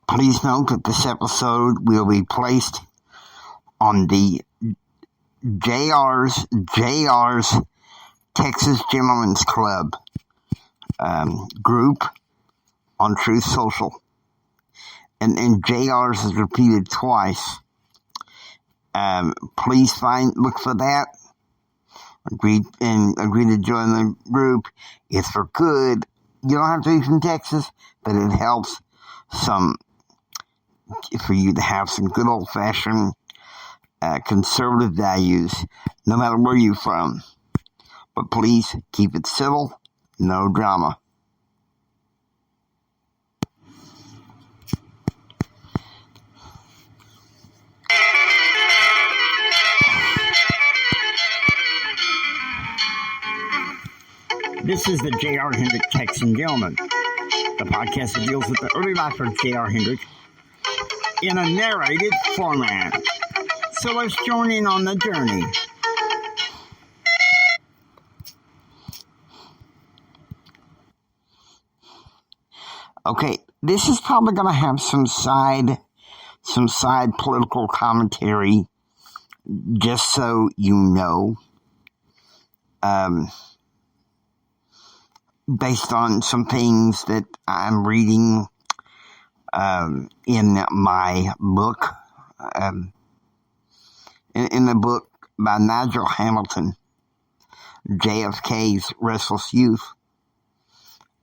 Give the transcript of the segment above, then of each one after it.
Please note that this episode will be placed on the JR's Texas Gentlemen's Club group on Truth Social. And JR's is repeated twice. Please look for that. Agree to join the group. It's for good. You don't have to be from Texas, but it helps for you to have some good old-fashioned conservative values, no matter where you're from. But please keep it civil, no drama. This is the J.R. Hendrick Texan Gentleman, the podcast that deals with the early life of J.R. Hendrick in a narrated format. So let's join in on the journey. Okay, this is probably going to have some side political commentary, just so you know. Based on some things that I'm reading in my book, in the book by Nigel Hamilton, JFK's Restless Youth.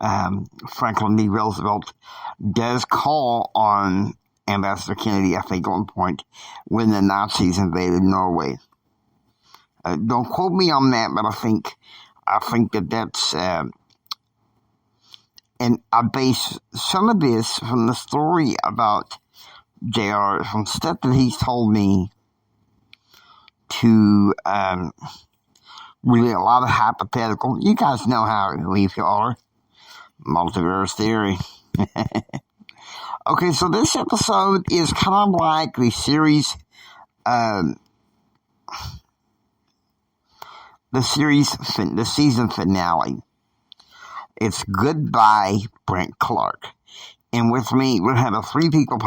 Franklin D. Roosevelt does call on Ambassador Kennedy, I think, at one point, when the Nazis invaded Norway. Don't quote me on that, but I think that's... and I base some of this from the story about JR, from stuff that he's told me, to really a lot of hypothetical. You guys know how we are. Multiverse theory. Okay, so this episode is kind of like the series, the season finale. It's Goodbye, Brent Clark. And with me, we'll have a three-people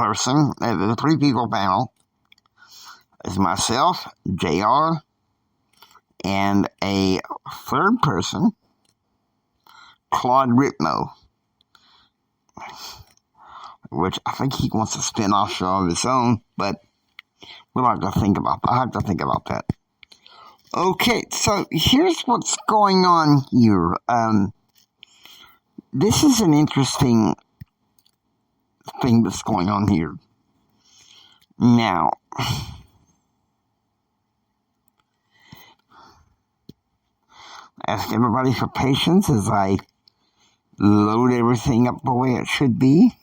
panel. It's myself, JR, and a third person, Claude Ripmo, which I think he wants a spin-off show of his own, but we'll have to think about that. Okay, so here's what's going on here. This is an interesting thing that's going on here. Now, ask everybody for patience as I load everything up the way it should be.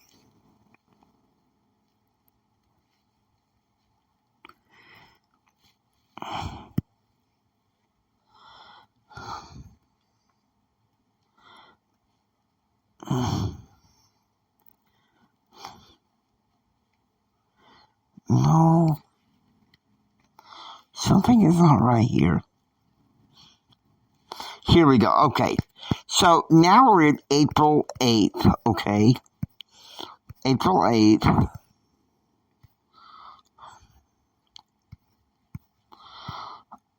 No, something is not right here. Here we go. Okay, so now we're at April 8th, okay? April 8th.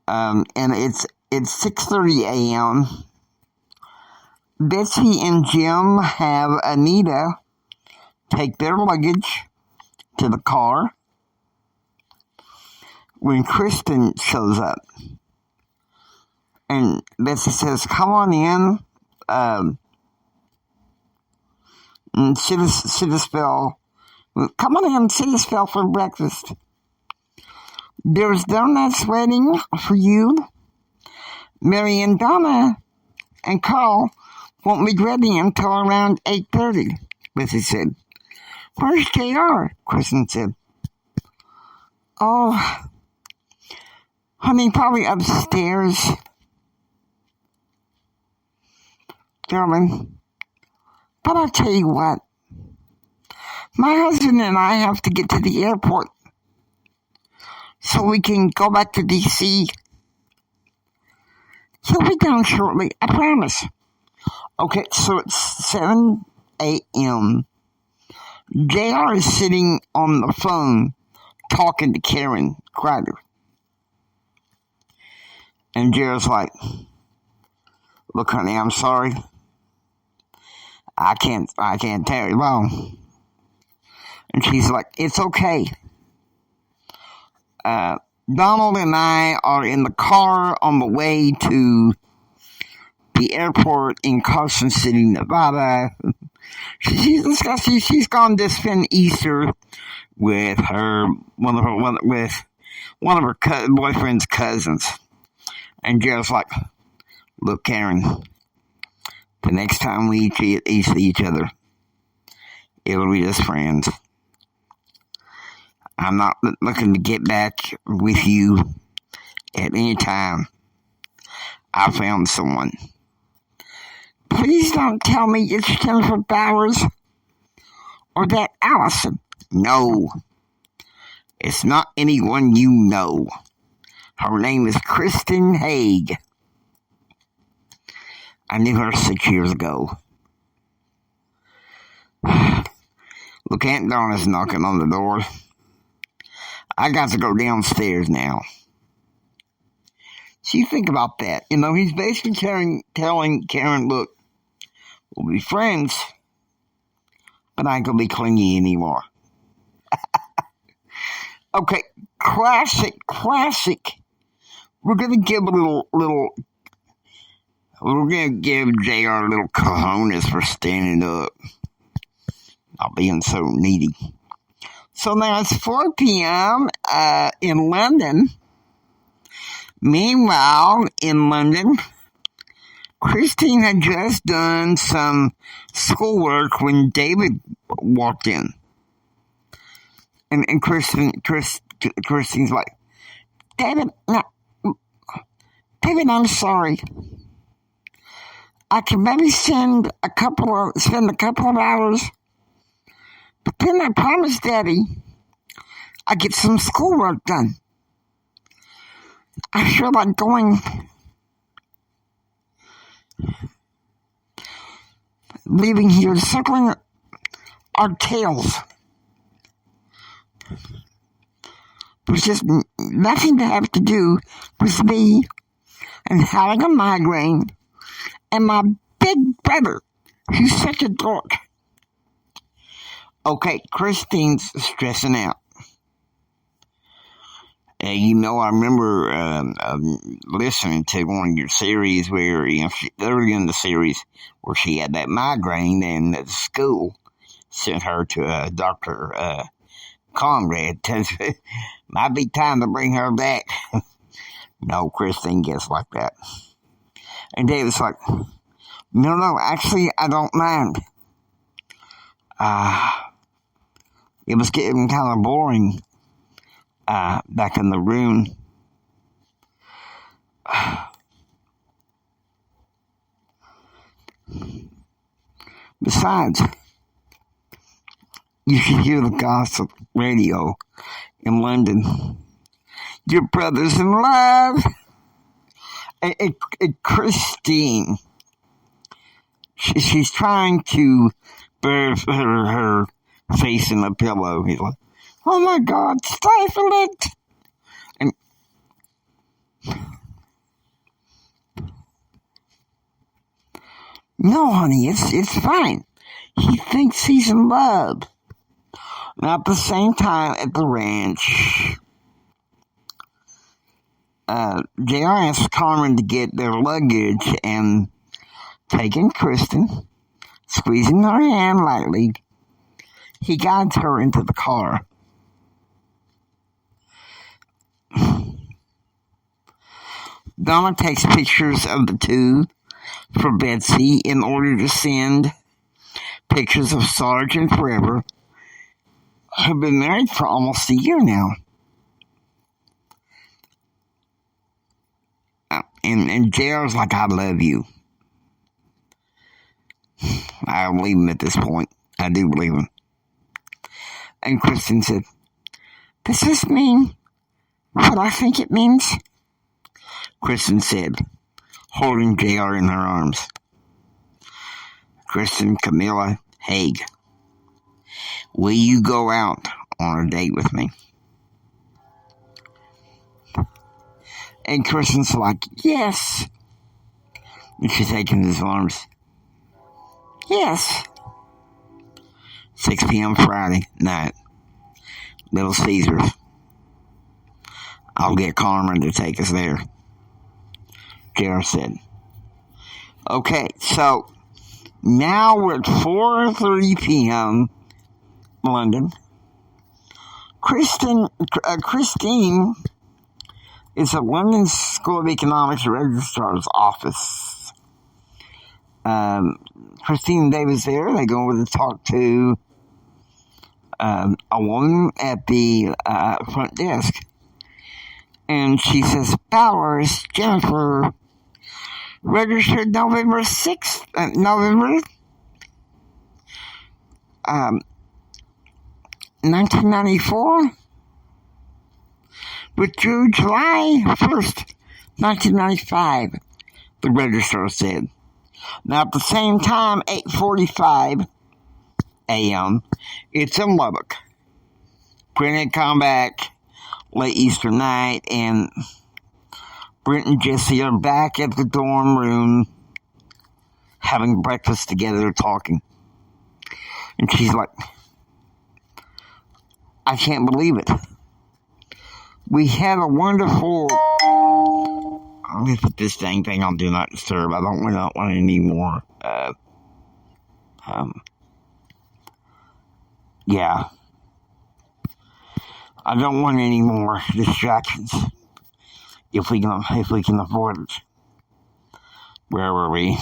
And it's 6:30 a.m. Betsy and Jim have Anita take their luggage to the car when Kristen shows up. And Betsy says, come on in, and sit a spell. Come on in, sit a spell for breakfast. There's donuts waiting for you. Mary and Donna and Carl won't be ready until around 8:30, Betsy said. Where's JR? Kristen said. Oh, honey, probably upstairs. Darling, but I'll tell you what. My husband and I have to get to the airport so we can go back to D.C. He'll be down shortly, I promise. Okay, so it's 7 a.m. JR is sitting on the phone talking to Karen Kreider. And JR's like, look, honey, I'm sorry. I can't tarry long. And she's like, it's okay. Donald and I are in the car on the way to the airport in Carson City, Nevada. She's gone to spend Easter with one of her boyfriend's cousins. And Gerald's like, look, Karen, the next time we see each other, it'll be as friends. I'm not looking to get back with you at any time. I found someone. Please don't tell me it's Jennifer Bowers or that Allison. No, it's not anyone you know. Her name is Kristen Haig. I knew her 6 years ago. Look, Aunt Donna's knocking on the door. I got to go downstairs now. So you think about that. He's basically telling Karen, look, we'll be friends, but I ain't going to be clingy anymore. Okay, classic. We're going to give we're going to give JR a little cojones for standing up. Not being so needy. So now it's 4 p.m. In London. Meanwhile, in London, Christine had just done some schoolwork when David walked in. And Christine's like, David, I'm sorry. I can maybe spend a couple of hours. But then I promised Daddy I'd get some schoolwork done. I feel like leaving here, circling our tails. There's just nothing to have to do with me and having a migraine and my big brother, who's such a dork. Okay, Christine's stressing out. I remember listening to one of your series where, early in the series, where she had that migraine, and the school sent her to Dr. Conrad. Might be time to bring her back. No, Christine gets like that. And David's like, no, actually, I don't mind. It was getting kind of boring back in the room. Besides, you should hear the gossip radio in London. Your brother's in love. And Christine, she's trying to bury her face in a pillow. He's like, oh my God, stifle it. And no, honey, it's fine. He thinks he's in love. Now, at the same time, at the ranch, JR asked Carmen to get their luggage, and taking Kristen, squeezing her hand lightly, he guides her into the car. Donna takes pictures of the two for Betsy in order to send pictures of Sarge and Forever, who've been married for almost a year now. And JR's like, I love you. I believe him at this point. I do believe him. And Kristen said, does this mean what I think it means? Kristen said, holding JR in her arms. Kristen Camilla Haig. will you go out on a date with me? And Kristen's like, yes. And she's taking his arms. Yes. 6 p.m. Friday night. Little Caesars. I'll get Carmen to take us there. Jared said. Okay, so now we're at 4:30 p.m. London. Kristen is at London School of Economics Registrar's office. Christine and David's there. They go over to talk to a woman at the front desk. And she says, Bowers, Jennifer, registered November 6th, November 1994, withdrew July 1st, 1995, the registrar said. Now, at the same time, 8:45 a.m., it's in Lubbock. Brent had come back late Easter night, and Brent and Jesse are back at the dorm room having breakfast together, talking. And she's like, I can't believe it. We had a wonderful... Let me put this dang thing on Do Not Disturb. I don't want any more. Yeah. I don't want any more distractions. If we can afford it. Where were we?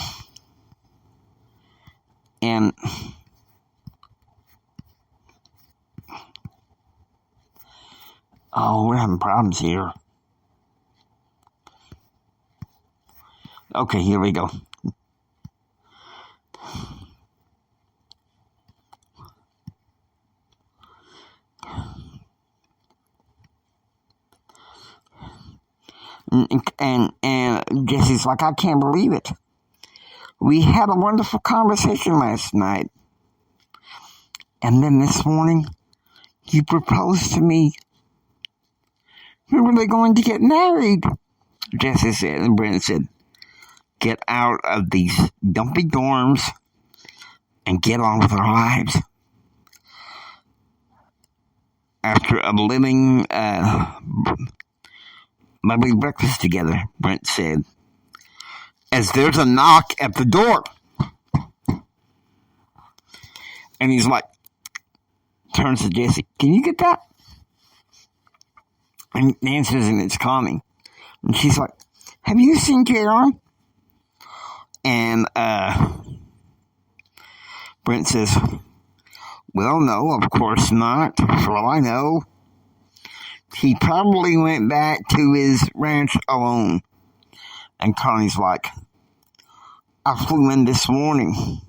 And we're having problems here. Okay, here we go. And Jesse's like, I can't believe it. We had a wonderful conversation last night. And then this morning, you proposed to me. We were really going to get married, Jesse said. And Brent said, get out of these dumpy dorms and get on with our lives. After a living lovely breakfast together, Brent said, as there's a knock at the door. And he's like, turns to Jesse, can you get that? And answers, and it's coming. And she's like, have you seen Jaron? And Brent says, well, no, of course not. For all I know, he probably went back to his ranch alone. And Connie's like, I flew in this morning.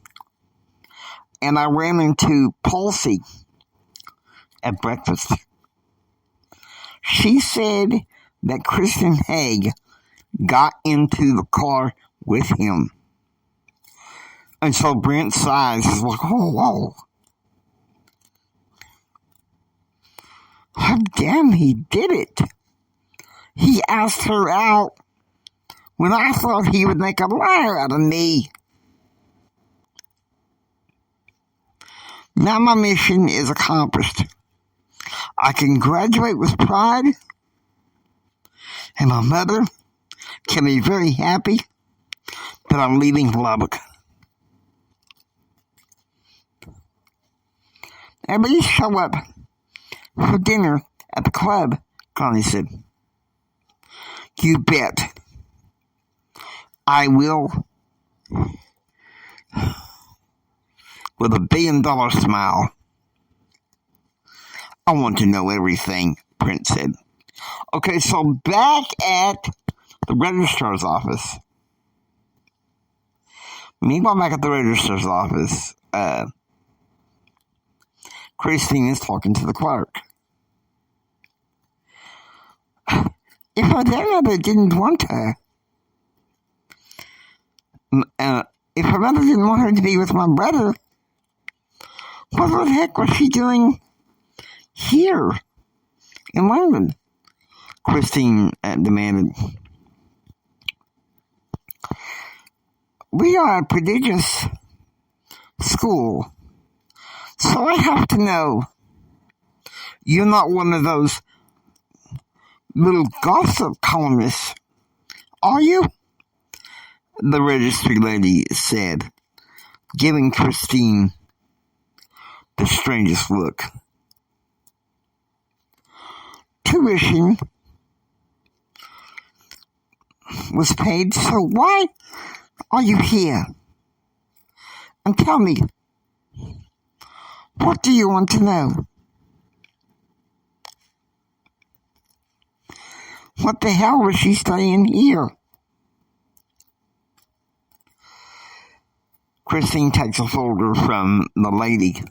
And I ran into Pulsey at breakfast. She said that Kristen Haig got into the car with him. And so Brent sighs. He's like, oh, whoa. How damn he did it. He asked her out when I thought he would make a liar out of me. Now my mission is accomplished. I can graduate with pride, and my mother can be very happy that I'm leaving Lubbock. Everybody show up for dinner at the club, Connie said. You bet. I will. With a $1 billion smile. I want to know everything, Brent said. Okay, so back at the registrar's office. Meanwhile, back at the registrar's office, Christine is talking to the clerk. If her mother didn't want her, if her mother didn't want her to be with my brother, What the heck was she doing here in London? Christine demanded. We are a prodigious school, so I have to know. You're not one of those little gossip columnists, are you? The registry lady said, giving Christine the strangest look. Tuition was paid, so why are you here? And tell me, what do you want to know? What the hell was she studying here? Christine takes a folder from the lady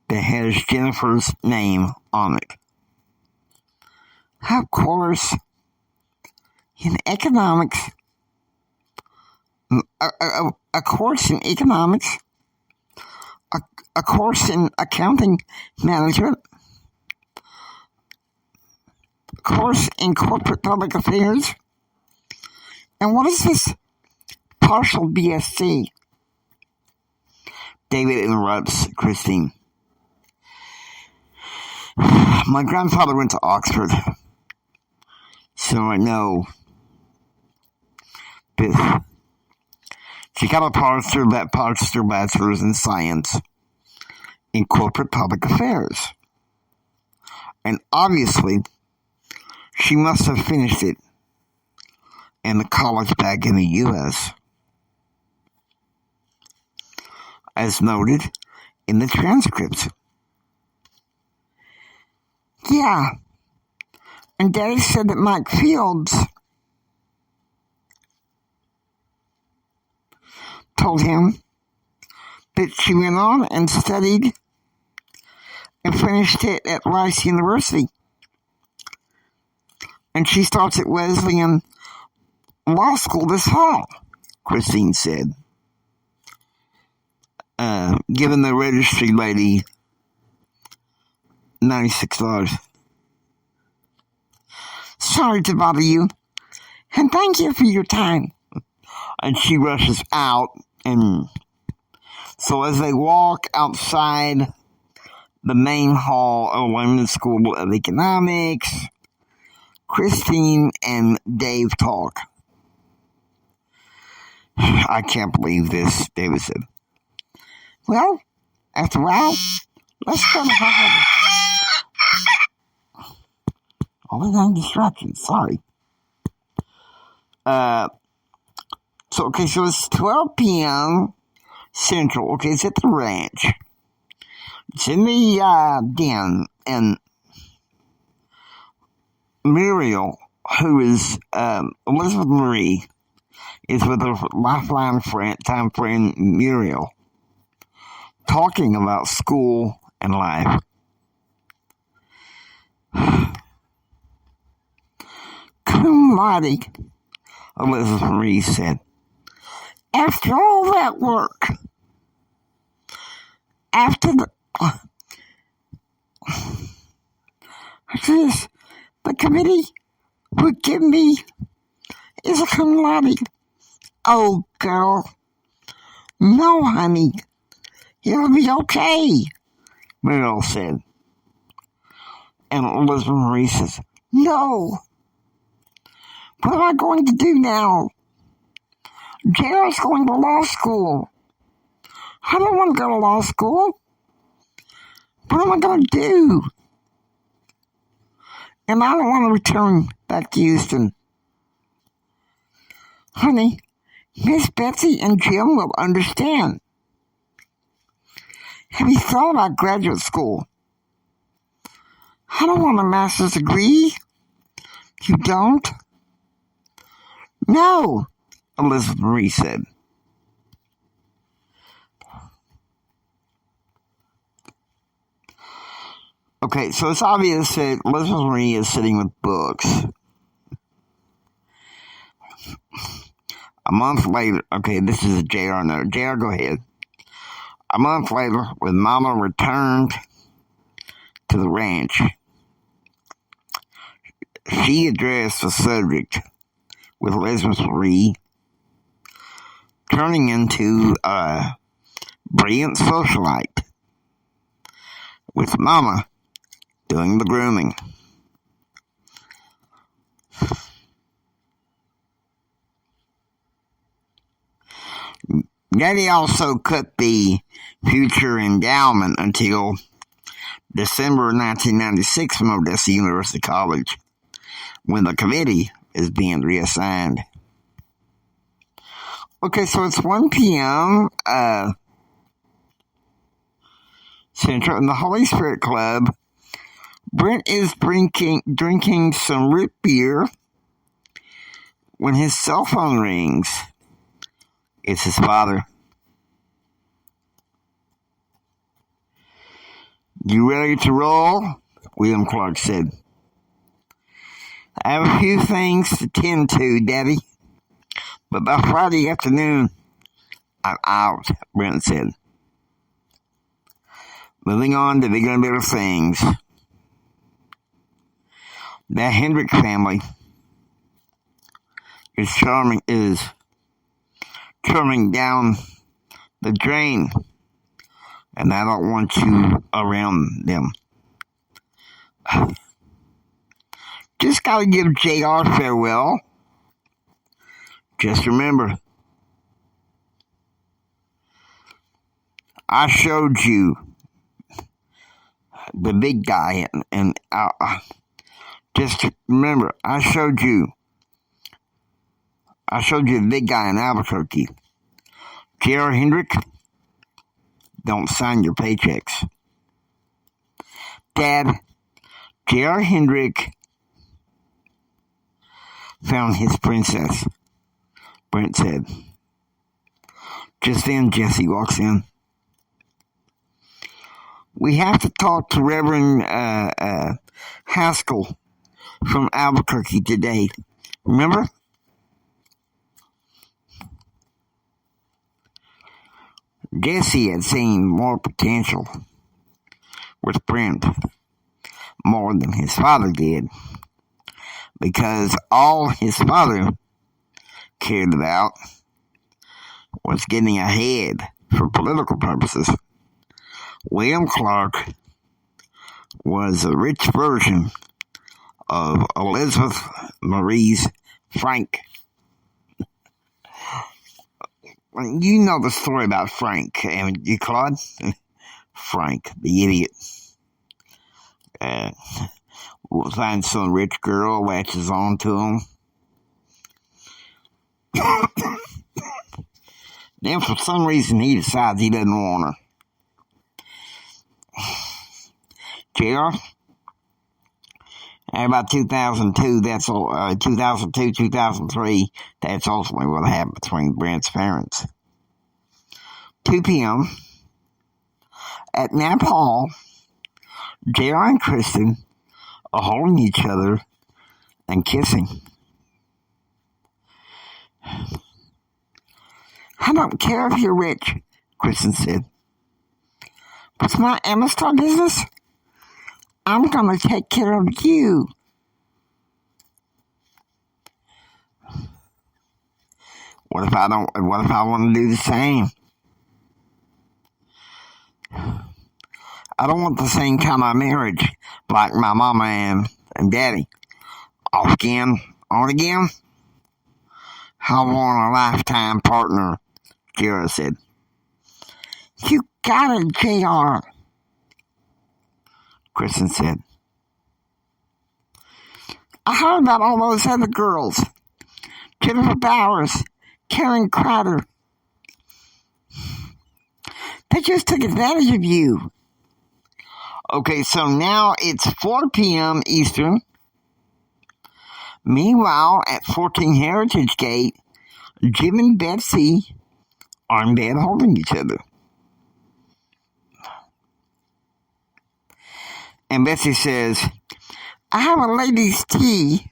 that has Jennifer's name on it. Of course, in economics, a course in economics, a course in accounting management, a course in corporate public affairs. And what is this partial BSc? David interrupts Christine. My grandfather went to Oxford, so I know this. She got a bachelor's in science in corporate public affairs. And obviously, she must have finished it in the college back in the U.S., as noted in the transcripts. Yeah, and Daddy said that Mike Fields told him that she went on and studied and finished it at Rice University. And she starts at Wesleyan Law School this fall, Christine said, giving the registry lady $96. Sorry to bother you, and thank you for your time. And she rushes out, and so as they walk outside the main hall of London School of Economics, Christine and Dave talk. I can't believe this, David said. Well, after a while, let's go to Harvard. Always on distractions, sorry. So it's 12 p.m. Central. Okay, it's at the ranch. It's in the den, and Muriel, who is Elizabeth Marie, is with her lifelong time friend Muriel, talking about school and life. Cum laude, Elizabeth Marie said. After all that work, the committee would give me is a cum laude. Oh, girl. No, honey. It'll be okay, Muriel said. And Elizabeth Marie says, no. What am I going to do now? Jared's going to law school. I don't want to go to law school. What am I going to do? And I don't want to return back to Houston. Honey, Miss Betsy and Jim will understand. Have you thought about graduate school? I don't want a master's degree. You don't? No, Elizabeth Marie said. Okay, so it's obvious that Elizabeth Marie is sitting with books. A month later, okay, this is a JR note. JR, go ahead. A month later, when Mama returned to the ranch, she addressed the subject with Elizabeth Marie, turning into a brilliant socialite, with Mama doing the grooming. Daddy also cut the future endowment until December 1996 from Odessa University College, when the committee is being reassigned. Okay, so it's 1 p.m. Central in the Holy Spirit Club. Brent is drinking some root beer when his cell phone rings. It's his father. You ready to roll? William Clark said. I have a few things to tend to, Daddy. But by Friday afternoon, I'm out, Brent said. Moving on to bigger and better things. That Hendrick family is charming down the drain, and I don't want you around them. Just gotta give JR farewell. Just remember, I showed you the big guy, and just remember, I showed you the big guy in Albuquerque. J.R. Hendrick, don't sign your paychecks. Dad, J.R. Hendrick found his princess, Brent said. Just then, Jesse walks in. We have to talk to Reverend Haskell from Albuquerque today. Remember? Jesse had seen more potential with Brent, more than his father did, because all his father cared about was getting ahead for political purposes. William Clark was a rich version of Elizabeth Marie's Frank. You know the story about Frank, haven't you, Claude? Frank, the idiot. Finds some rich girl, latches on to him. Then for some reason he decides he doesn't want her. JR? And about 2002, 2003, that's ultimately what happened between Brent's parents. 2 p.m. at Knapp Hall, JR and Kristen are holding each other and kissing. I don't care if you're rich, Kristen said. What's my Amistad business? I'm gonna take care of you. What if I want to do the same? I don't want the same kind of marriage like my mama and daddy. Off again, on again. I want a lifetime partner, Kira said. You got it, JR, Kristen said. I heard about all those other girls. Jennifer Bowers, Karen Crowder. They just took advantage of you. Okay, so now it's 4 p.m. Eastern. Meanwhile, at 14 Heritage Gate, Jim and Betsy are in bed holding each other. And Betsy says, I have a ladies' tea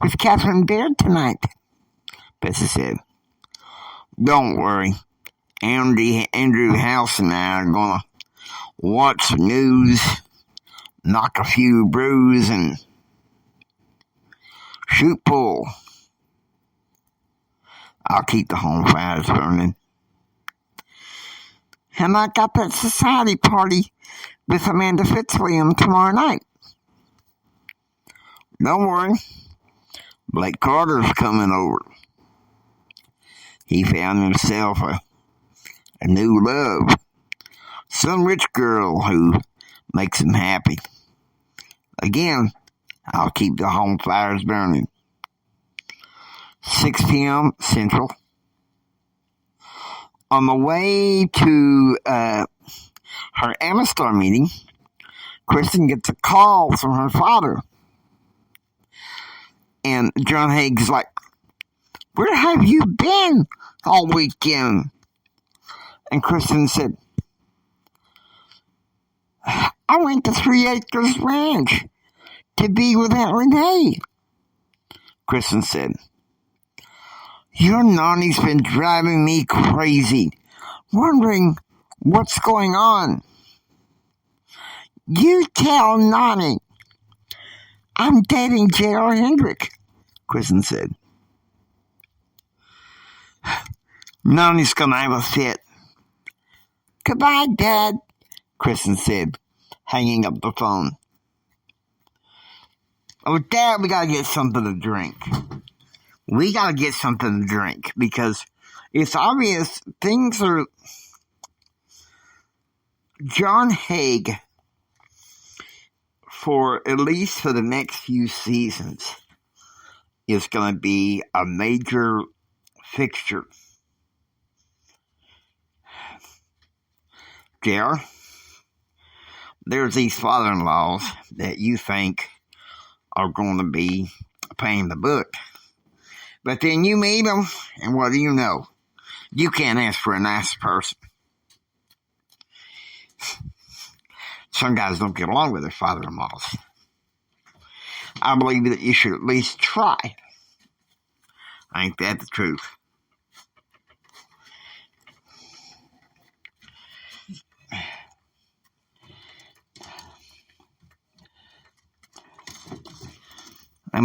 with Catherine Baird tonight, Betsy said. Don't worry. Andrew House and I are going to watch the news, knock a few brews, and shoot pool. I'll keep the home fires burning. And I got that society party with Amanda Fitzwilliam tomorrow night. Don't worry, Blake Carter's coming over. He found himself a new love. Some rich girl who makes him happy. Again, I'll keep the home fires burning. 6 p.m. Central. On the way to her Amistar meeting, Kristen gets a call from her father. And John Haig's like, "Where have you been all weekend?" And Kristen said, "I went to 3 Acres Ranch to be with Aunt Renee." Kristen said, "Your nanny's been driving me crazy, wondering what's going on." "You tell Nani I'm dating J.R. Hendrick," Kristen said. "Nani's gonna have a fit." "Goodbye, Dad," Kristen said, hanging up the phone. "Oh, Dad, we gotta get something to drink. We gotta get something to drink because it's obvious things are..." John Haig, for at least for the next few seasons, is going to be a major fixture. JR, there's these father-in-laws that you think are going to be paying the book. But then you meet them, and what do you know? You can't ask for a nice person. Some guys don't get along with their father-in-laws. I believe that you should at least try. Ain't that the truth? I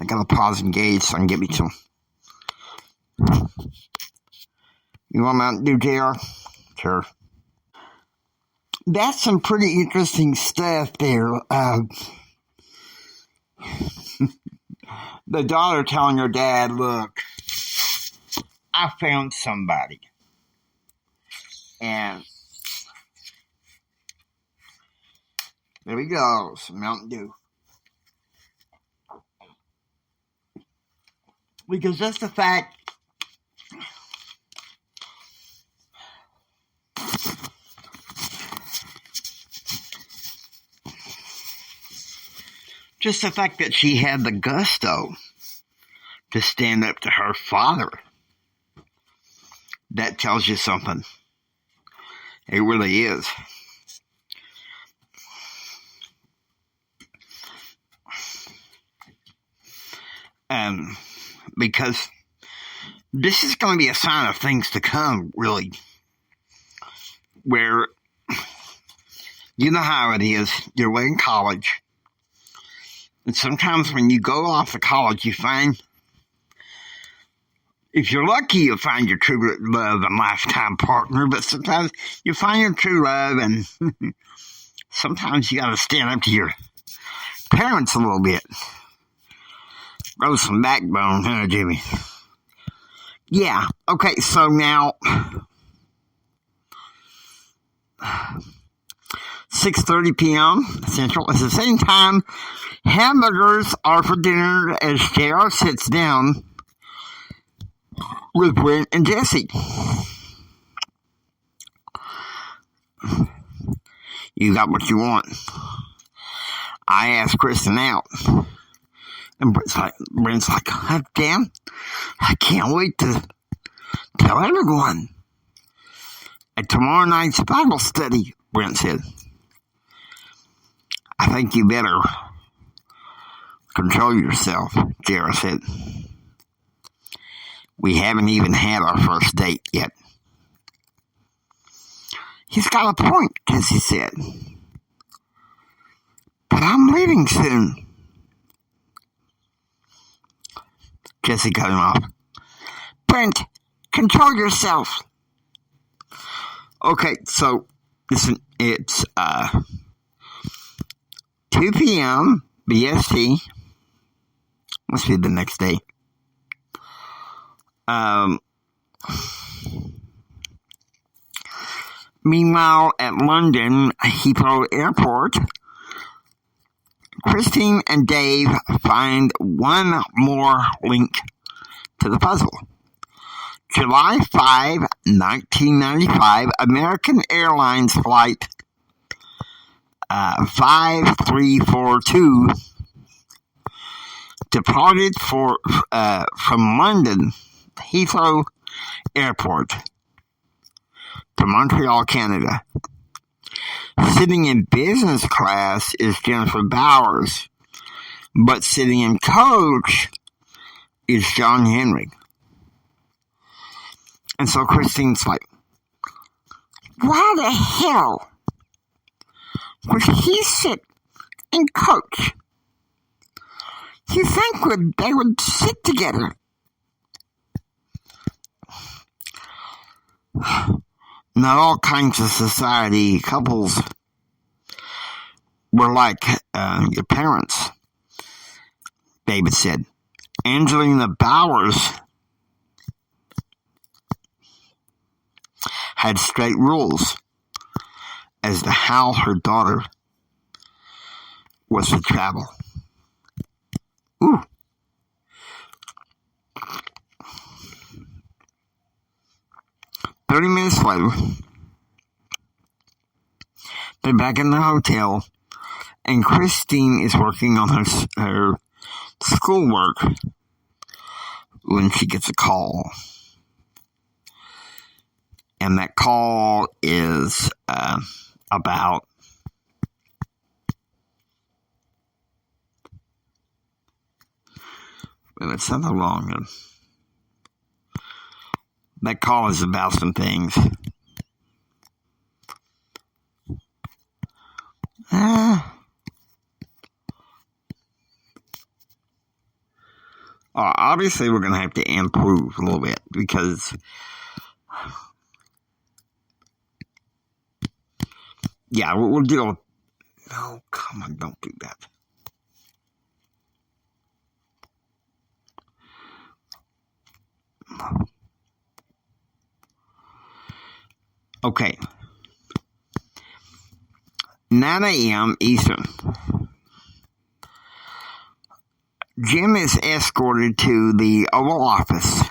got to pause and gauge so I can get me some. You want Mountain Dew, JR? Sure. That's some pretty interesting stuff there. The daughter telling her dad, "Look, I found somebody." And there we go, some Mountain Dew. Because that's the fact. Just the fact that she had the gusto to stand up to her father, that tells you something. It really is. Because this is going to be a sign of things to come, really. Where, you know how it is, you're away in college. And sometimes when you go off to college, you find, if you're lucky, you'll find your true love and lifetime partner. But sometimes you find your true love, and sometimes you got to stand up to your parents a little bit. Grow some backbone, huh, Jimmy? Yeah, okay, so now 6:30 p.m. Central. At the same time, hamburgers are for dinner as JR sits down with Brent and Jesse. You got what you want. I asked Kristen out. And Brent's like, "God damn, I can't wait to tell everyone." "At tomorrow night's Bible study," Brent said. "I think you better control yourself," Jara said. "We haven't even had our first date yet." He's got a point, Jesse said. But I'm leaving soon. Jesse cut him off. Brent, control yourself. Okay, so listen, it's 2 p.m. BST. Must be the next day. Meanwhile, at London Heathrow Airport, Kristen and Dave find one more link to the puzzle. July 5, 1995, American Airlines flight 5342 departed from London Heathrow Airport to Montreal, Canada. Sitting in business class is Jennifer Bowers, but sitting in coach is John Henry. And so Christine's like, why the hell would he sit in coach? You think they would sit together? Not all kinds of society couples were like your parents, David said. Angelina Bowers had straight rules as to how her daughter was to travel. Ooh. "30 minutes later, they're back in the hotel, and Christine is working on her schoolwork when she gets a call. And that call is about it's not long. That call is about some things. Obviously, we're going to have to improve a little bit because we'll deal with. No, come on, don't do that. Okay. 9 a.m. Eastern. Jim is escorted to the Oval Office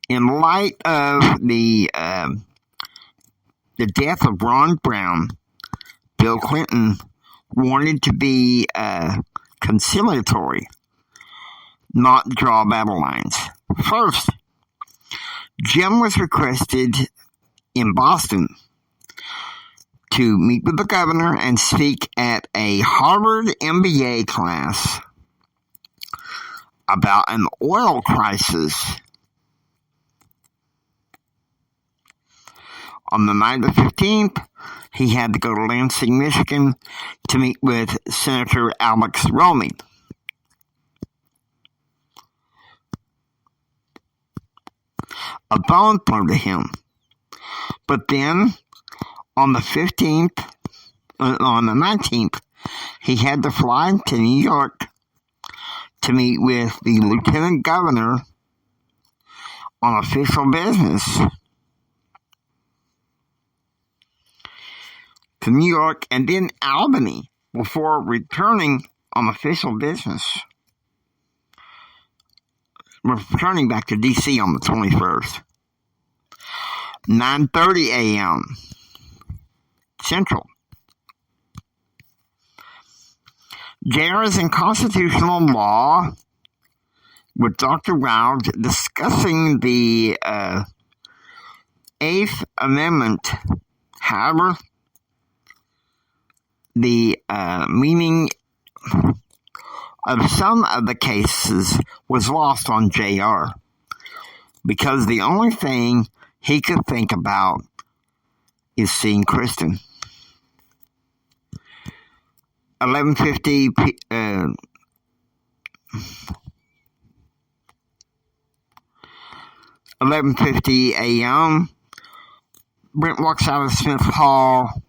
in light of the death of Ron Brown. Bill Clinton wanted to be conciliatory, not draw battle lines. First, Jim was requested in Boston to meet with the governor and speak at a Harvard MBA class about an oil crisis. On the night of the 15th, he had to go to Lansing, Michigan to meet with Senator Alex Romey. A bone thrown to him. But then, on the 19th, he had to fly to New York to meet with the lieutenant governor on official business. To New York and then Albany before returning on official business. Returning back to D.C. on the 21st. 9:30 a.m. Central. Jairs in Constitutional Law with Dr. Wild discussing the 8th Amendment. However, the meaning of some of the cases was lost on JR because the only thing he could think about is seeing Kristen. 11:50 11:50 a.m. Brent walks out of Smith Hall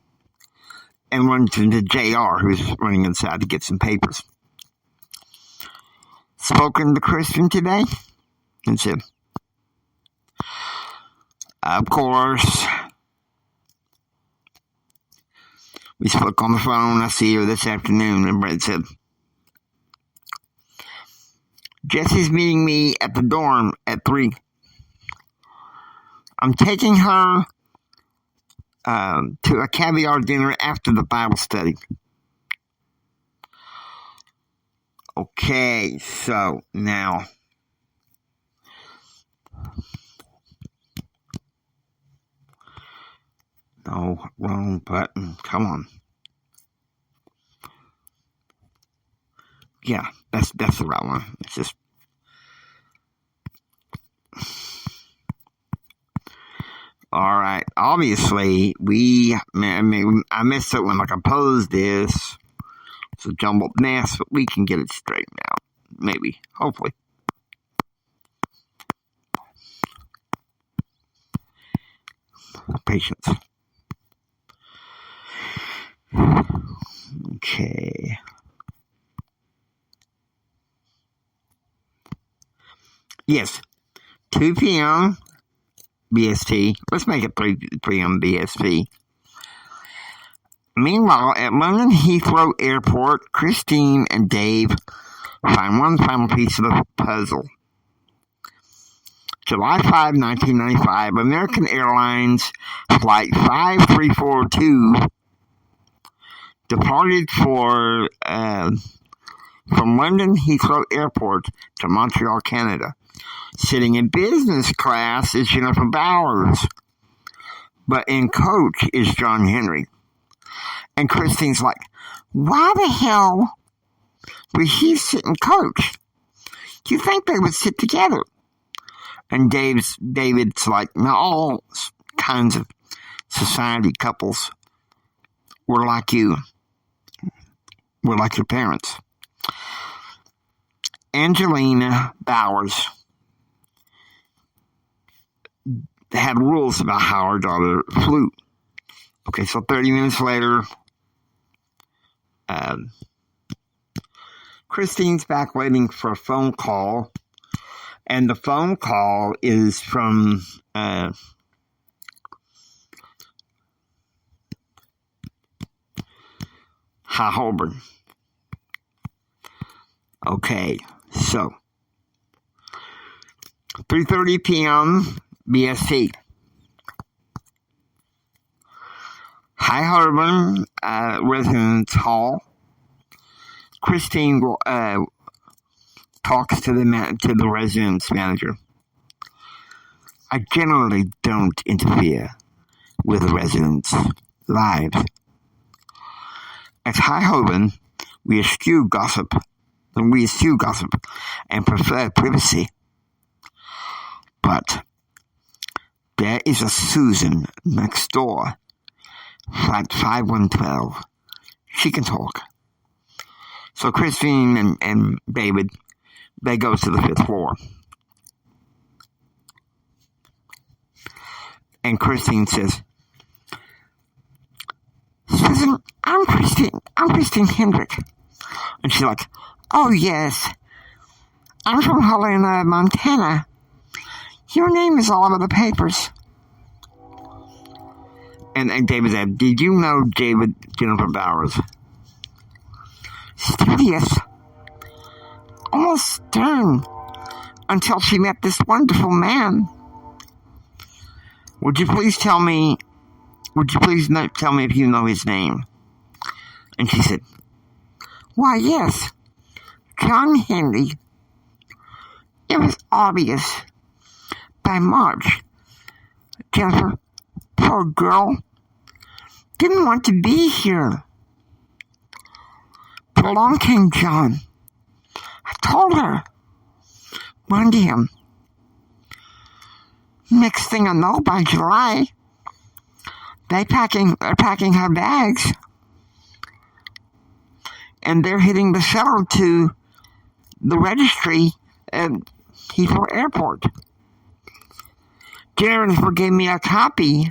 and runs into JR, who's running inside to get some papers. Spoken to Kristen today? And said, of course. We spoke on the phone. I see her this afternoon. And Brent said, Jesse's meeting me at the dorm at 3. I'm taking her to a caviar dinner after the Bible study. Okay, so now no, wrong button. Come on. Yeah, that's the right one. It's just all right. Obviously, I messed up when I composed this. It's a jumbled mess, but we can get it straightened out. Maybe, hopefully. Patience. Okay. Yes, 2 p.m. BST. Let's make it 3 p.m. BST. Meanwhile, at London Heathrow Airport, Christine and Dave find one final piece of the puzzle. July 5, 1995, American Airlines Flight 5342 departed from London Heathrow Airport to Montreal, Canada. Sitting in business class is Jennifer Bowers, but in coach is John Henry. And Christine's like, why the hell would he sit in coach? Do you think they would sit together? And David's like, no, all kinds of society couples were like you. We're like your parents. Angelina Bowers had rules about how our daughter flew. Okay, so 30 minutes later, Christine's back waiting for a phone call, and the phone call is from High Holborn. Okay, so 3:30 p.m. BST. High Holborn Residence Hall. Christine talks to the residence manager. I generally don't interfere with the residents' lives. At High Holborn, we eschew gossip and prefer privacy. But there is a Susan next door, flat 5112. She can talk. So Christine and David, they go to the 5th floor. And Christine says, Susan, I'm Christine Hendrick. And she's like, oh yes, I'm from Helena, Montana. Your name is all over the papers. And David said, did you know Jennifer Bowers? Studious, almost stern, until she met this wonderful man. Would you please tell me if you know his name? And she said, why, yes, John Henry. It was obvious. By March, Jennifer, poor girl, didn't want to be here. But along came John. I told her. Warned him. Next thing I know, by July, they're packing her bags, and they're hitting the shuttle to the registry at Heathrow Airport. Jennifer gave me a copy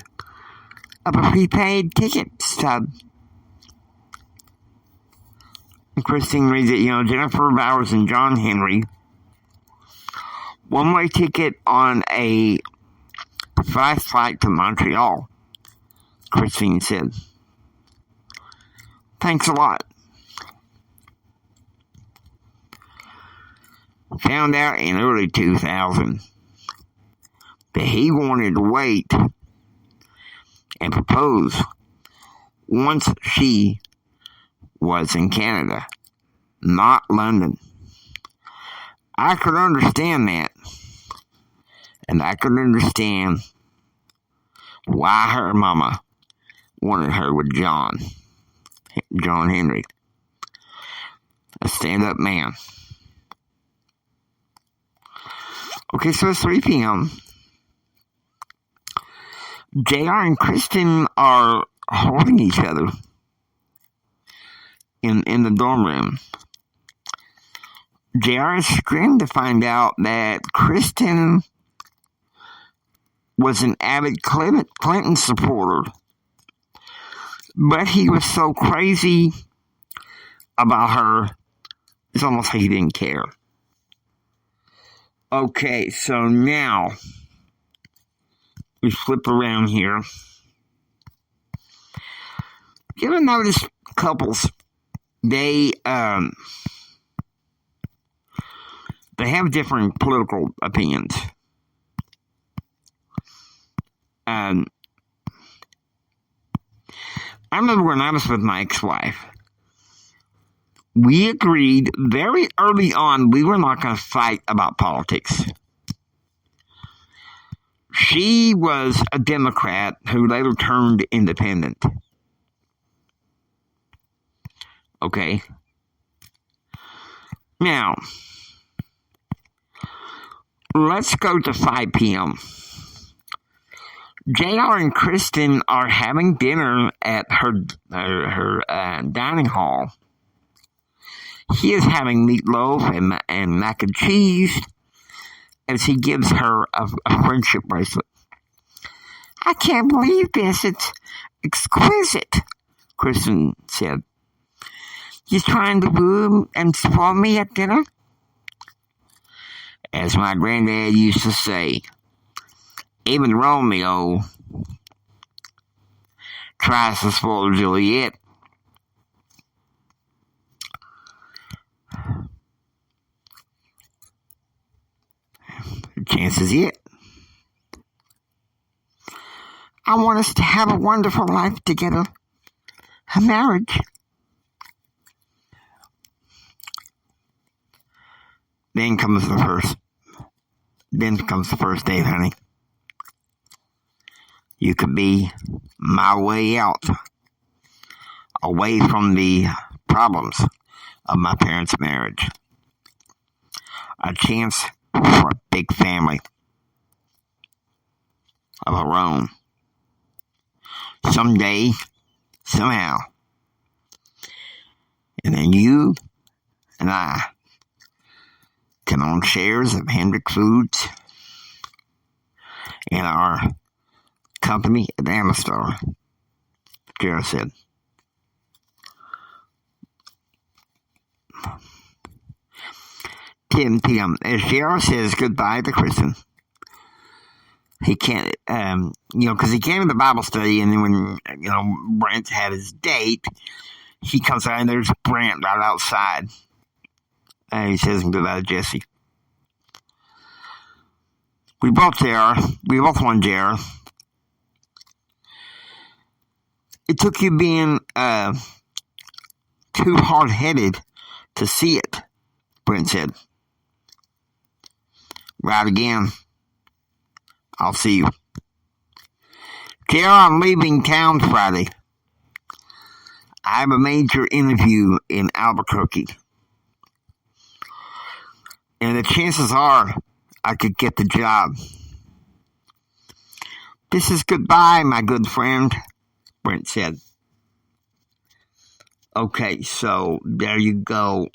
of a prepaid ticket stub. And Kristen reads it, Jennifer Bowers and John Henry. One-way ticket on a fast flight to Montreal, Christine said. Thanks a lot. Found out in early 2000 that he wanted to wait and propose once she was in Canada, not London. I could understand that. And I could understand why her mama wanted her with John Henry, a stand-up man. Okay, so it's 3 p.m. JR and Kristen are holding each other in the dorm room. JR is screaming to find out that Kristen was an avid Clinton supporter, but he was so crazy about her, it's almost like he didn't care. Okay, so now we flip around here. You ever notice couples, they have different political opinions. I remember when I was with my ex-wife, we agreed very early on we were not going to fight about politics. She was a Democrat who later turned independent. Okay. Now, let's go to 5 p.m. JR and Kristen are having dinner at her dining hall. He is having meatloaf and mac and cheese as he gives her a friendship bracelet. I can't believe this. It's exquisite, Kristen said. You trying to woo and spoil me at dinner? As my granddad used to say, even Romeo tries to spoil Juliet. The chance is it. I want us to have a wonderful life together. A marriage. Then comes the first date, honey. You could be my way out, away from the problems of my parents' marriage. A chance for a big family of our own. Someday, somehow. And then you and I can own shares of Hendrick Foods and our company at Amstar, Jared said. "10 p.m. As Jared says goodbye to Kristen, he can't, because he came to the Bible study, and then when, Brent had his date, he comes out and there's Brent right outside. And he says goodbye to Jesse. We both want Jared. It took you being too hard-headed to see it, Brent said. Right again. I'll see you. Kara, I'm leaving town Friday. I have a major interview in Albuquerque. And the chances are I could get the job. This is goodbye, my good friend. Brent said. Okay, so there you go.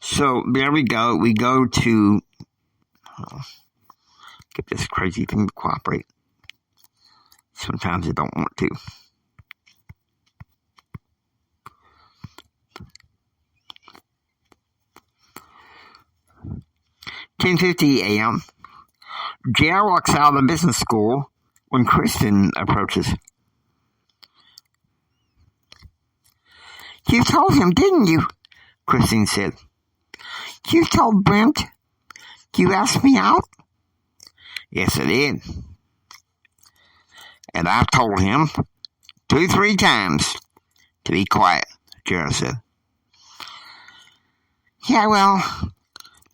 So there we go. We go to get this crazy thing to cooperate. Sometimes I don't want to. "10:50 a.m. JR walks out of the business school when Kristen approaches. "You told him, didn't you?" Kristen said. "You told Brent you asked me out?" "Yes, I did. And I've told him 2-3 times to be quiet," Gerald said. "Yeah, well,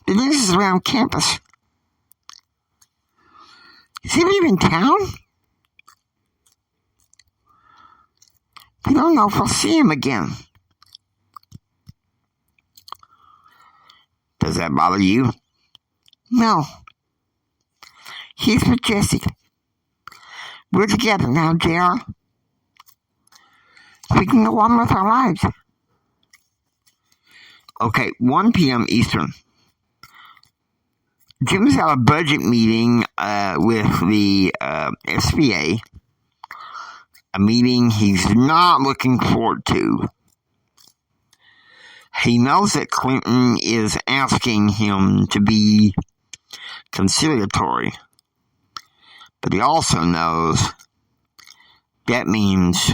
the news is around campus. Is he leaving town? We don't know if we'll see him again." "Does that bother you?" "No. He's with Jessie. We're together now, JR. We can go on with our lives." Okay, 1 p.m. Eastern. Jim's at a budget meeting with the SBA, a meeting he's not looking forward to. He knows that Clinton is asking him to be conciliatory, but he also knows that means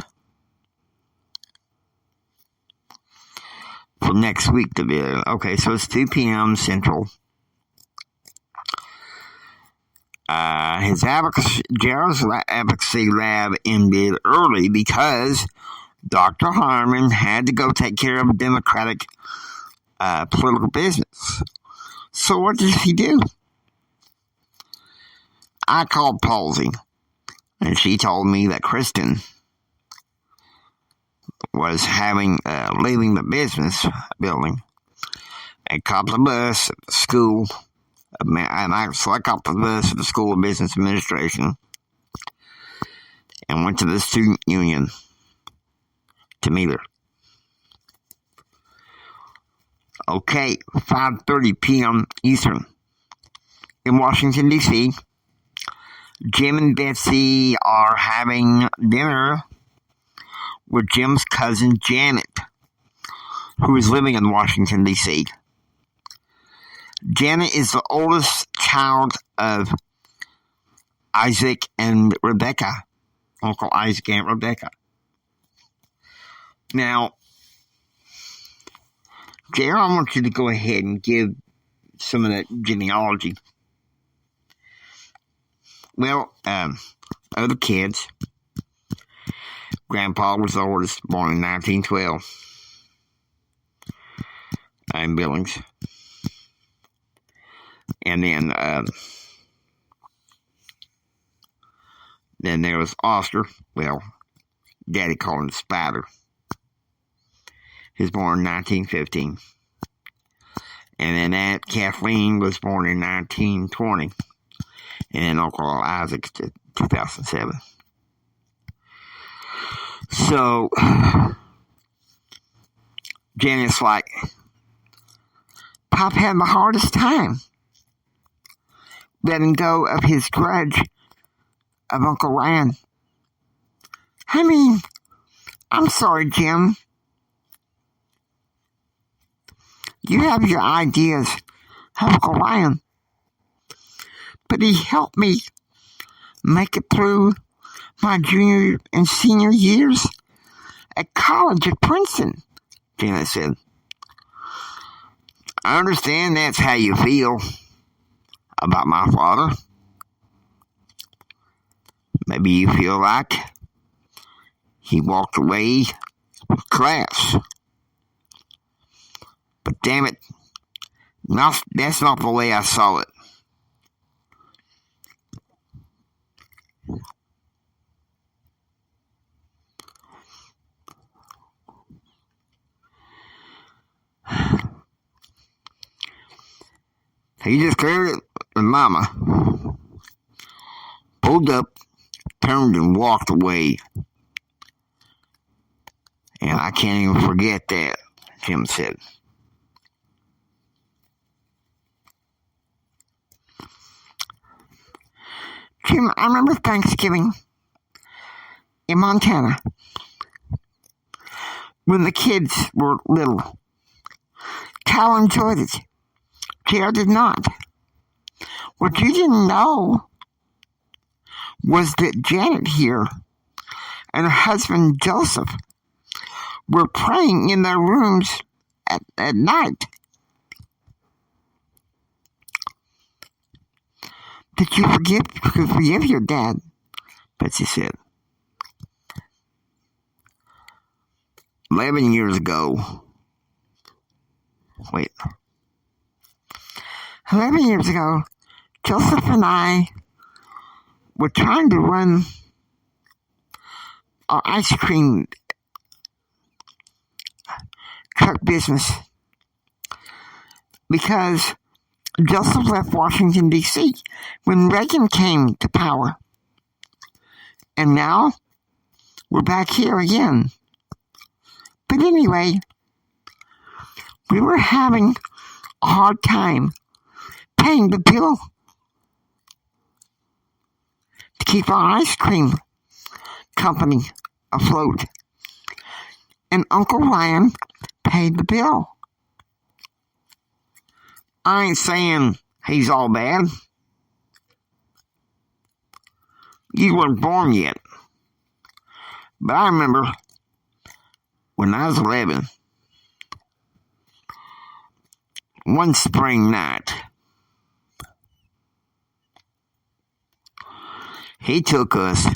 for next week to be there. Okay, so it's 2 p.m. Central. Gerald's advocacy lab ended early because Dr. Harmon had to go take care of Democratic political business. So what did he do? I called Palsy, and she told me that Kristen was leaving the business building and caught the bus at the school. So I caught the bus at the School of Business Administration and went to the student union to meet her. Okay, 5:30 p.m. Eastern. In Washington, D.C., Jim and Betsy are having dinner with Jim's cousin Janet, who is living in Washington, D.C. Janet is the oldest child of Isaac and Rebecca, Uncle Isaac and Rebecca. Now, JR, I want you to go ahead and give some of that genealogy. Well, of the kids, Grandpa was the oldest, born in 1912, in Billings. And then there was Oscar. Well, Daddy called him Spider. He was born in 1915. And then Aunt Kathleen was born in 1920. And then Uncle Isaac, 2007. So, Janet's like, Pop had the hardest time letting go of his grudge of Uncle Ryan. I mean, I'm sorry, Jim. You have your ideas of Uncle Ryan, but he helped me make it through my junior and senior years at college at Princeton, Janet said. I understand that's how you feel about my father. Maybe you feel like he walked away with class. But damn it, that's not the way I saw it. He just cleared it with Mama. Pulled up turned and walked away. And I can't even forget that, Jim said. Jim, I remember Thanksgiving in Montana when the kids were little. Cal enjoyed it. Cal did not. What you didn't know was that Janet here and her husband Joseph were praying in their rooms at night. Did you forgive your dad? Betsy said. 11 years ago. 11 years ago, Joseph and I were trying to run our ice cream truck business because Joseph left Washington, D.C. when Reagan came to power. And now we're back here again. But anyway, we were having a hard time paying the bill to keep our ice cream company afloat. And Uncle Ryan paid the bill. I ain't saying he's all bad. You weren't born yet. But I remember when I was 11, one spring night, he took us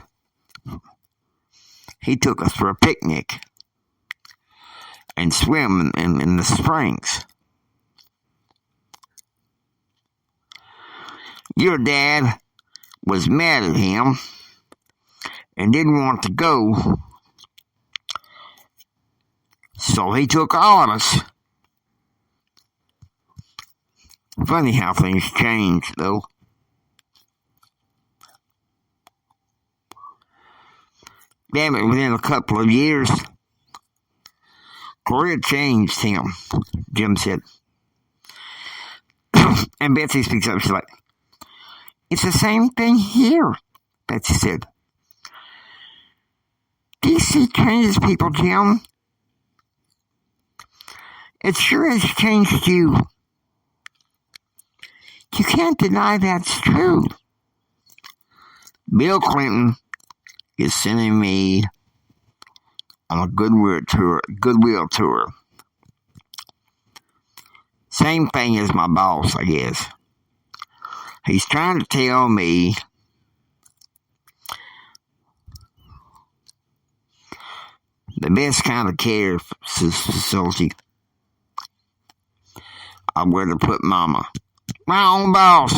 for a picnic and swim in the springs. Your dad was mad at him and didn't want to go, so he took all of us. Funny how things change, though. Damn it, within a couple of years, Gloria changed him, Jim said. And Betsy speaks up, she's like, it's the same thing here, Betsy said. DC changes people, Jim. It sure has changed you. You can't deny that's true. Bill Clinton is sending me on a goodwill tour. Same thing as my boss, I guess. He's trying to tell me the best kind of care facility of where to put Mama. My own boss.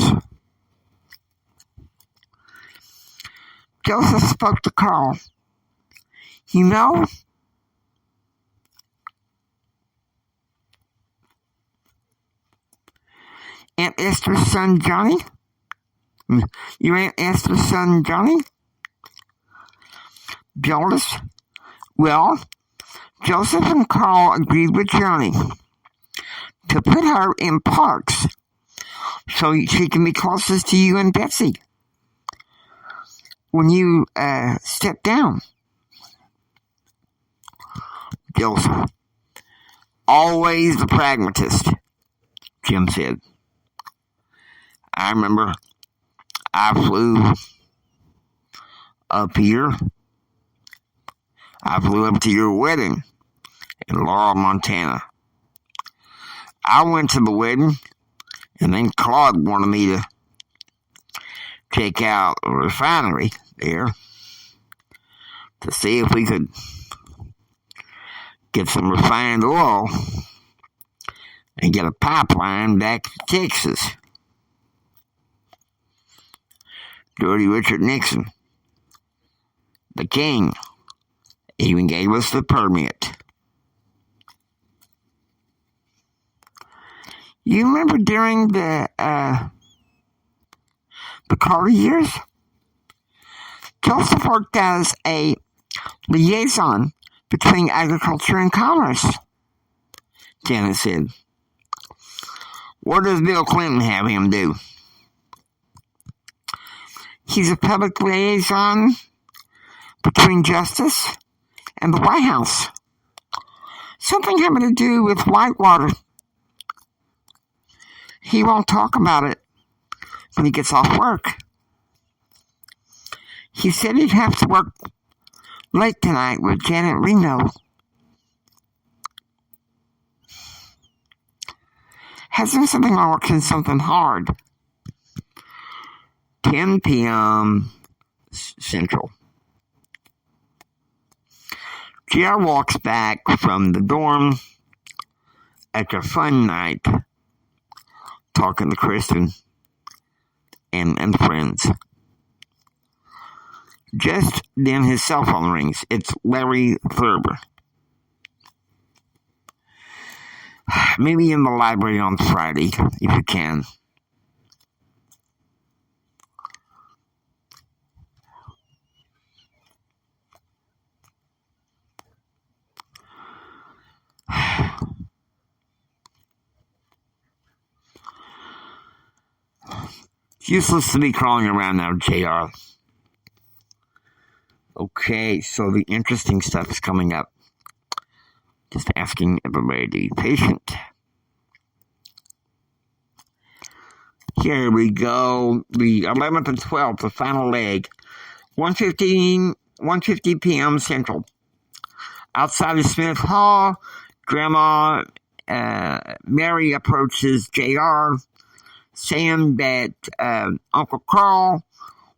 Joseph spoke to Carl. You know, Aunt Esther's son Johnny? Your Aunt Esther's son Johnny? Jonas? Well, Joseph and Carl agreed with Johnny to put her in parks so she can be closest to you and Betsy when you step down. Joseph, always the pragmatist, Jim said. I remember I flew up here. I flew up to your wedding in Laurel, Montana. I went to the wedding, and then Claude wanted me to check out a refinery there to see if we could get some refined oil and get a pipeline back to Texas. Dirty Richard Nixon, the king, even gave us the permit. You remember during the Carter years? Joseph worked as a liaison between agriculture and commerce, Janet said. What does Bill Clinton have him do? He's a public liaison between Justice and the White House. Something having to do with Whitewater. He won't talk about it when he gets off work. He said he'd have to work late tonight with Janet Reno. Has there something on working something hard? 10 p.m. Central. JR walks back from the dorm after a fun night talking to Kristen and friends. Just then his cell phone rings. It's Larry Thurber. Maybe in the library on Friday, if you can. It's useless to be crawling around now, JR. Okay, so the interesting stuff is coming up. Just asking everybody to be patient. Here we go. The 11th and 12th, the final leg. 1:50 p.m. Central. Outside of Smith Hall, Grandma Mary approaches JR, saying that Uncle Carl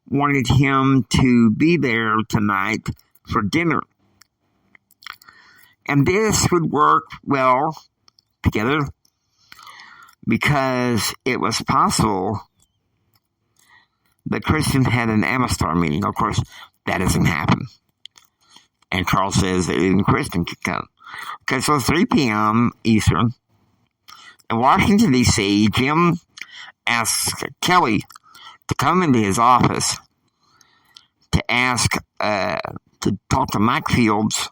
wanted him to be there tonight for dinner. And this would work well together because it was possible that Kristen had an Amistar meeting. Of course, that doesn't happen. And Carl says that even Kristen could come. Okay, so 3 p.m. Eastern. In Washington, D.C., Jim asks Kelly to come into his office to ask, to talk to Mike Fields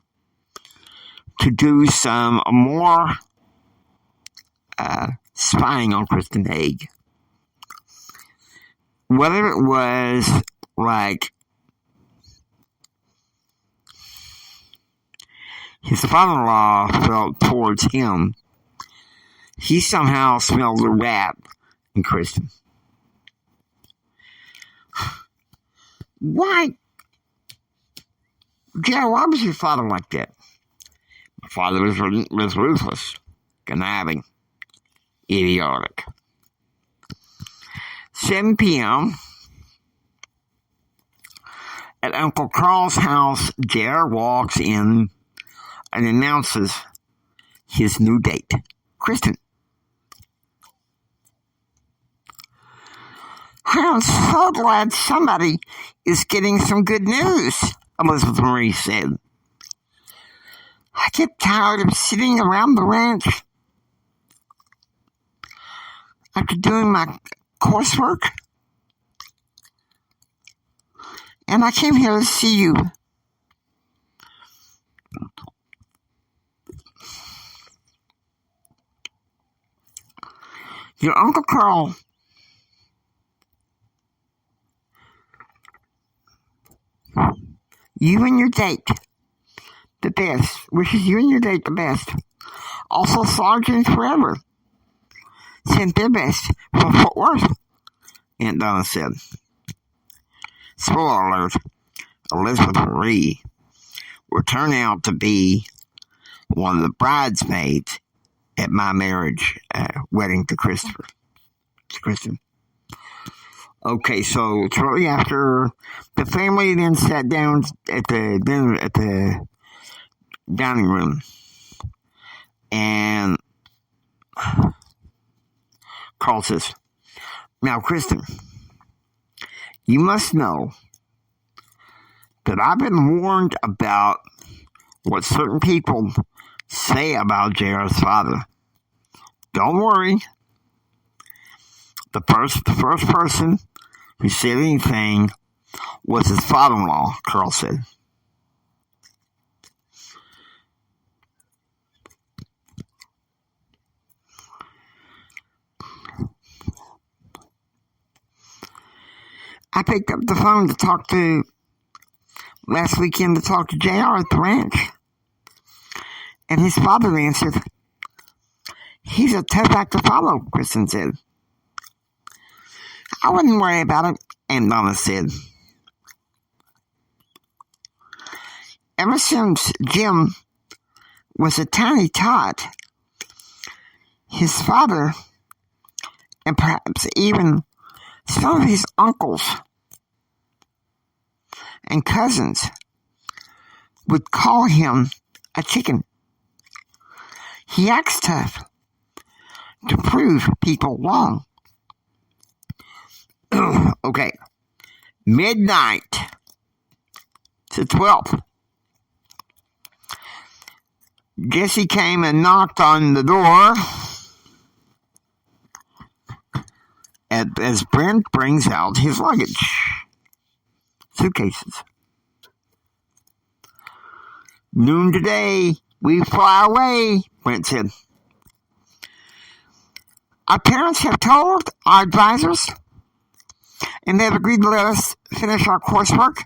to do some more spying on Kristen Haig. Whether it was like his father-in-law felt towards him, he somehow smelled the rat in Kristen. Why? Jared, why was your father like that? My father was ruthless, conniving, idiotic. 7 p.m. At Uncle Carl's house, Jared walks in and announces his new date, Kristen. I'm so glad somebody is getting some good news, Elizabeth Marie said. I get tired of sitting around the ranch after doing my coursework, and I came here to see you. Your Uncle Carl you and your date the best. Wishes you and your date the best. Also, Sergeant Forever sent their best from Fort Worth, Aunt Donna said. Spoiler alert, Elizabeth Marie will turn out to be one of the bridesmaids at my marriage wedding to Kristen. Okay, so shortly after, the family then sat down at the dining room, and Carl says, "Now, Kristen, you must know that I've been warned about what certain people say about JR's father. Don't worry. The first person who said anything was his father-in-law, Carl said. I picked up the phone last weekend to talk to JR at the ranch. And his father answered. He's a tough act to follow, Kristen said. I wouldn't worry about it, Aunt Donna said. Ever since Jim was a tiny tot, his father, and perhaps even some of his uncles and cousins, would call him a chicken. He acts tough to prove people wrong. Okay, midnight to 12th. Jesse came and knocked on the door as Brent brings out his luggage. Suitcases. Noon today, we fly away, Brent said. Our parents have told our advisors, and they have agreed to let us finish our coursework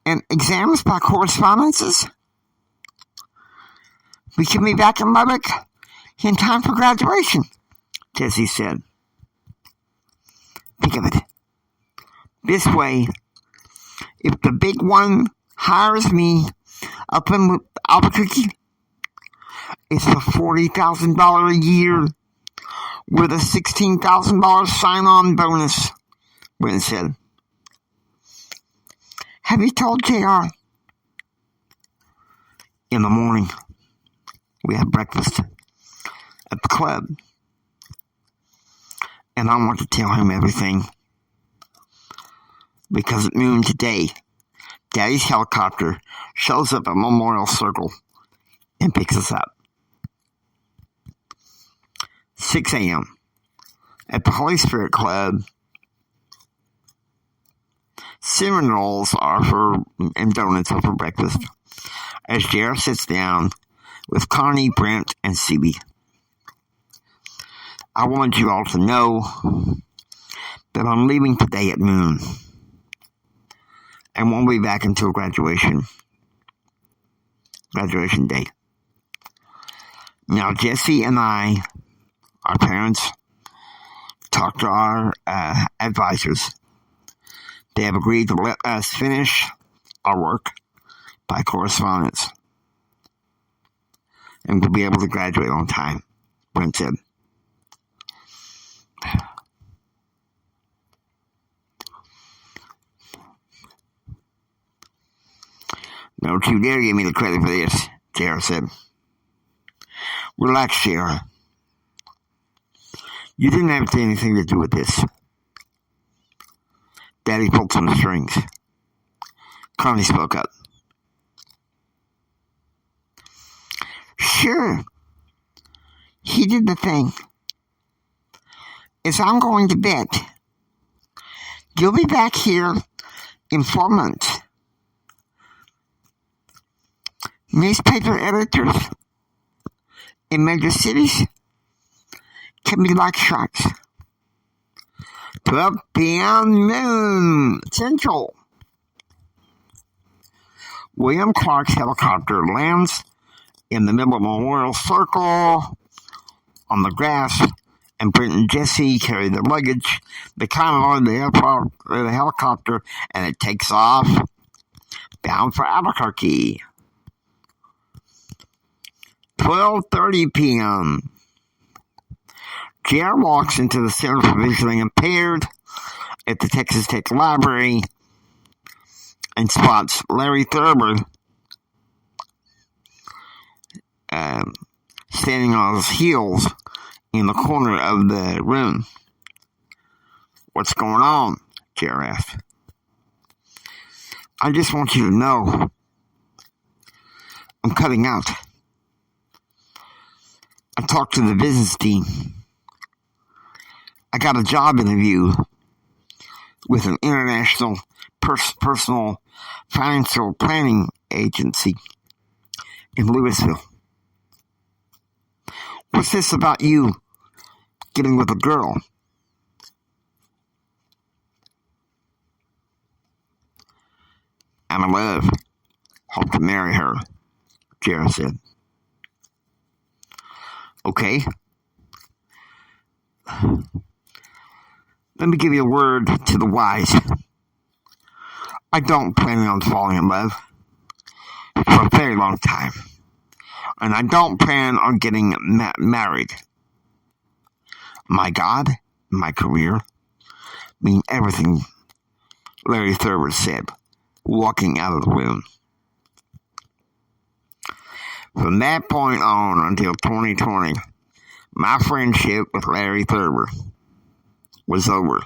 and exams by correspondences. We can be back in Lubbock in time for graduation, Jesse said. Think of it. This way, if the big one hires me up in Albuquerque, it's a $40,000 a year with a $16,000 sign-on bonus, Brent said. Have you told JR? In the morning, we had breakfast at the club, and I want to tell him everything. Because at noon today, Daddy's helicopter shows up at Memorial Circle and picks us up. 6 a.m. at the Holy Spirit Club. Cinnamon rolls and donuts are for breakfast as JR sits down with Connie, Brent, and CB. I want you all to know that I'm leaving today at noon and won't be back until graduation day. Now, Jesse and I, our parents, talked to our advisors. They have agreed to let us finish our work by correspondence, and we'll be able to graduate on time, Brent said. Don't you dare give me the credit for this, JR said. Relax, JR. You didn't have anything to do with this. Daddy pulled some strings. Connie spoke up. Sure. He did the thing. As I'm going to bet, you'll be back here in 4 months. Newspaper editors in major cities can be like sharks. 12 p.m. noon Central. William Clark's helicopter lands in the middle of Memorial Circle on the grass, and Brent and Jesse carry their luggage. They climb on the helicopter, and it takes off bound for Albuquerque. 12:30 p.m. JR walks into the Center for Visually Impaired at the Texas Tech Library and spots Larry Thurber standing on his heels in the corner of the room. What's going on? JR asked. I just want you to know I'm cutting out. I talked to the business team. I got a job interview with an international personal financial planning agency in Louisville. What's this about you getting with a girl? I'm in love. Hope to marry her, Jared said. Okay. Let me give you a word to the wise. I don't plan on falling in love for a very long time. And I don't plan on getting married. My God, my career, mean everything, Larry Thurber said, walking out of the room. From that point on until 2020, my friendship with Larry Thurber was over.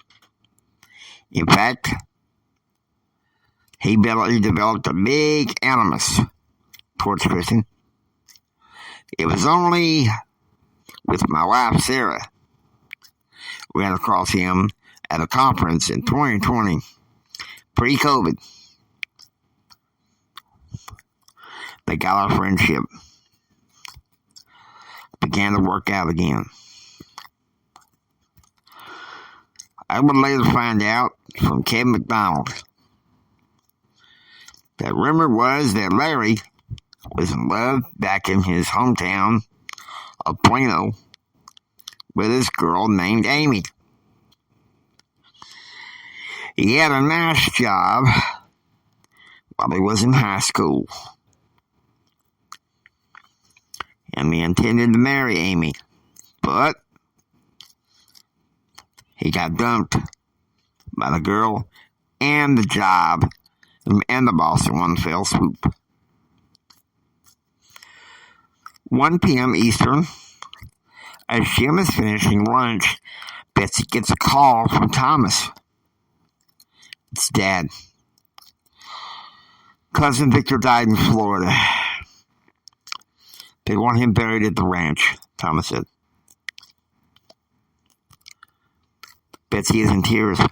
In fact, he developed a big animus towards Kristen. It was only with my wife, Sarah, we ran across him at a conference in 2020, pre-COVID. They got our friendship. Began to work out again. I would later find out from Kevin McDonald that rumor was that Larry was in love back in his hometown of Plano with this girl named Amy. He had a nice job while he was in high school. And he intended to marry Amy. But he got dumped by the girl and the job and the boss in one fell swoop. 1 p.m. Eastern, as Jim is finishing lunch, Betsy gets a call from Thomas. It's Dad. Cousin Victor died in Florida. They want him buried at the ranch, Thomas said. Betsy is in tears. I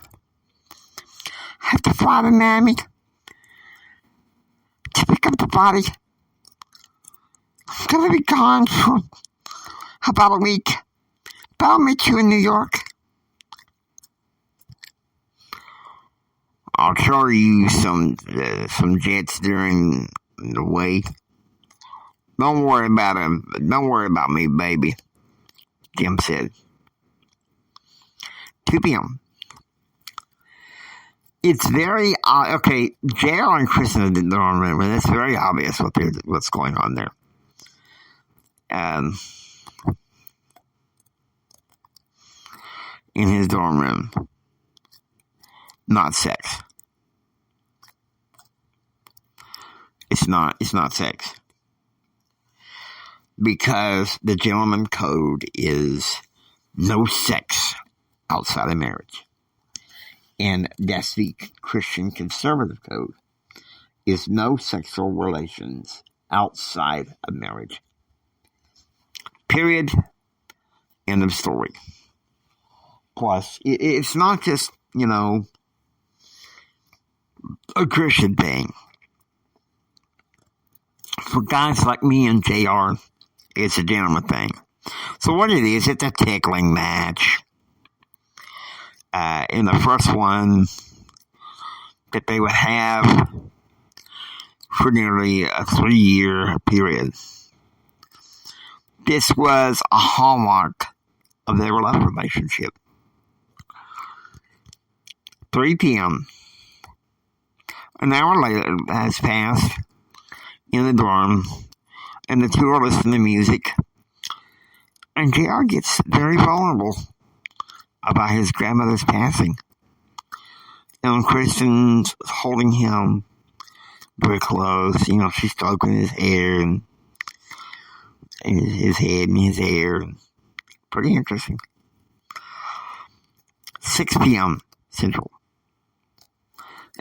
have to fly to Miami to pick up the body. I'm going to be gone for about a week. But I'll meet you in New York. I'll charter you some jets during the way. Don't worry about him. Don't worry about me, baby, Jim said. 2 p.m. It's very okay. JR and Kristen don't remember. It's very obvious what's going on there. In his dorm room, not sex. It's not sex. Because the gentleman code is no sex outside of marriage. And that's the Christian conservative code, is no sexual relations outside of marriage. Period. End of story. Plus, it's not just, a Christian thing. For guys like me and JR, it's a gentleman thing. So what it is, it's a tickling match. In the first one that they would have for nearly a 3-year period. This was a hallmark of their love relationship. 3 p.m. An hour later has passed in the dorm, and the two are listening to music. And JR gets very vulnerable about his grandmother's passing. And Kristen's holding him very close. She's stroking his hair and his head and his hair. Pretty interesting. 6 p.m. Central.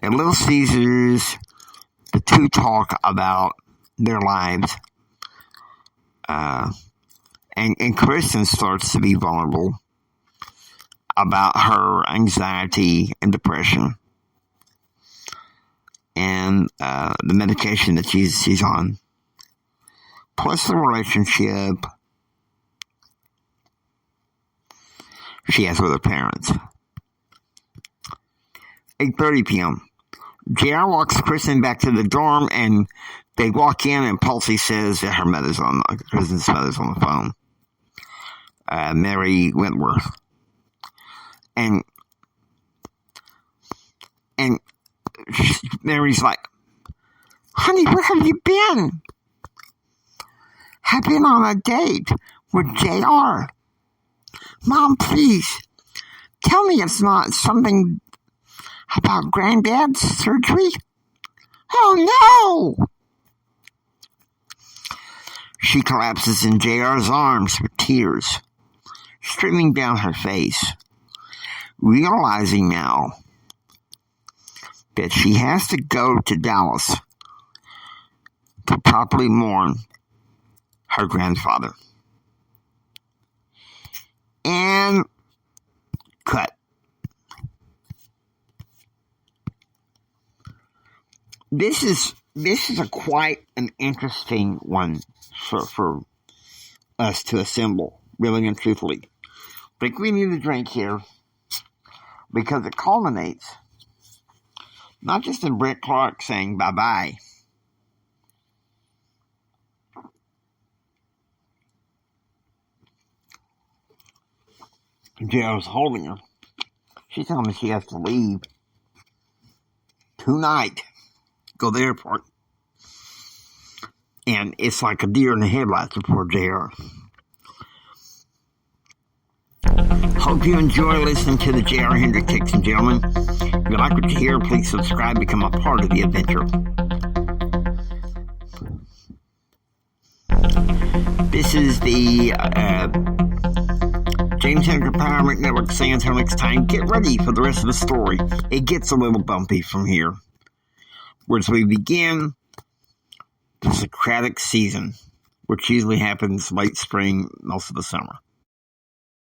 At Little Caesars, the two talk about their lives. And Kristen starts to be vulnerable about her anxiety and depression and the medication that she's on, plus the relationship she has with her parents. 8:30 p.m. JR walks Kristen back to the dorm, and they walk in, and Palsy says that Kristen's mother's on the phone. Mary Wentworth. And Mary's like, honey, where have you been? I've been on a date with JR. Mom, please, tell me it's not something about Granddad's surgery. Oh, no! She collapses in JR's arms with tears streaming down her face, realizing now that she has to go to Dallas to properly mourn her grandfather. And cut. This is quite an interesting one for us to assemble, really and truthfully. I think we need a drink here because it culminates not just in Brent Clark saying bye-bye. JR's holding her. She's telling me she has to leave tonight. Go to the airport. And it's like a deer in the headlights for JR. Hope you enjoy listening to the J.R. Hendrick Takes, and gentlemen. If you like what you hear, please subscribe, become a part of the adventure. This is the James Hendrick Empowerment Network saying until next time, get ready for the rest of the story. It gets a little bumpy from here. As we begin the Socratic season, which usually happens late spring, most of the summer.